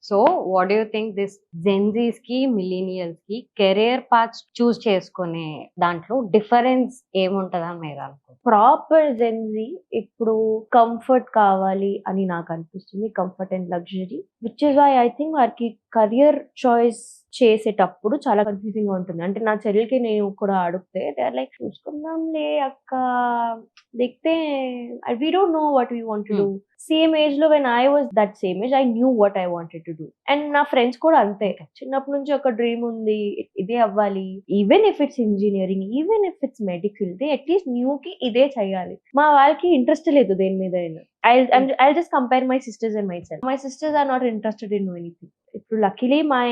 So what do you think this Gen Zs కి millennials కి career paths చూస్ చేసుకునే దాంట్లో డిఫరెన్స్ ఏముంటదని మీరు అనుకుంటున్నారు? ప్రాపర్ జెన్జీ ఇప్పుడు కంఫర్ట్ కావాలి అని నాకు అనిపిస్తుంది. Comfort and luxury, which is why I think వారికి కెరియర్ చాయిస్ చేసేటప్పుడు చాలా కన్ఫ్యూజింగ్ గా ఉంటుంది. అంటే నా చెల్లికి నేను కూడా అడిగితే దే ఆర్ లైక్, చూసుకుందాంలే అక్క, దిగితే we don't know what we want to do. Same age లో when I was that same age I knew what I wanted to do. And నా ఫ్రెండ్స్ కూడా అంతే, చిన్నప్పటి నుంచి ఒక డ్రీమ్ ఉంది, ఇదే అవ్వాలి. Even if it's engineering, even if it's medical, they at least knew కి ఇదే చేయాలి. మా వాళ్ళకి ఇంట్రెస్ట్ లేదు దేని మీద. I'll just compare my sisters and myself. My sisters are not interested in doing anything. ఇప్పుడు luckily my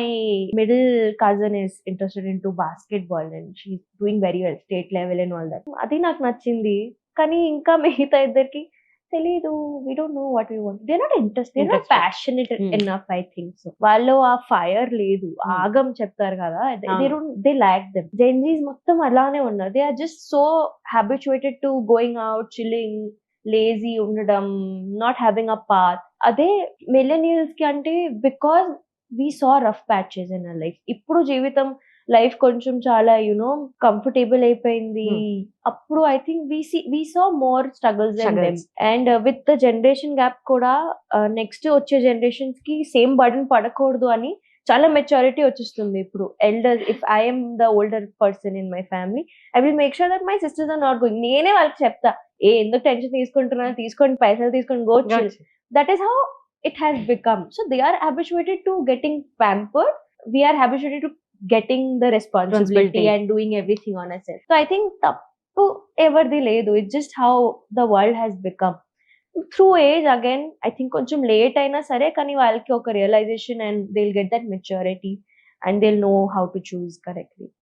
middle cousin is interested into basketball and she's doing very well, state level and all that. అది నాకు నచ్చింది. కానీ ఇంకా మిగతా ఇద్దరికి తెలీదు. We don't know what we want. They not interested, they not passionate enough, I think so. వాళ్ళు ఆ ఫైర్ లేదు, ఆగం చెప్తారు కదా, దే లాక్ దెమ్. జెన్జీస్ మొత్తం అలానే ఉన్నారు. They are just so habituated to going out, chilling, lazy ఉండడం, నాట్ హ్యావింగ్ అ పాత్. అదే మిలేనియల్స్ కి అంటే because we saw rough patches in our life. ఇప్పుడు జీవితం లైఫ్ కొంచెం చాలా కంఫర్టబుల్ అయిపోయింది. అప్పుడు I think we saw more struggles and them. And with the generation gap కూడా నెక్స్ట్ వచ్చే జనరేషన్స్ కి సేమ్ బర్డన్ పడకూడదు అని చాలా మెచ్యూరిటీ వచ్చేస్తుంది ఇప్పుడు. Elder, if I'm the older person in my family, I will make sure that my sisters are not going. నేనే వాళ్ళకి చెప్తా, ఎందుకు టెన్షన్ తీసుకుంటున్నా, తీసుకోండి, పైసలు తీసుకొని go chill. That is how it has become. So they are habituated to getting pampered. We are habituated to getting the responsibility and doing everything on ourselves. So I think tappu everdi ledu. It's just how the world has become. Through age again, I think koncham late aina sare kani valki oka realization and they'll get that maturity and they'll know how to choose correctly.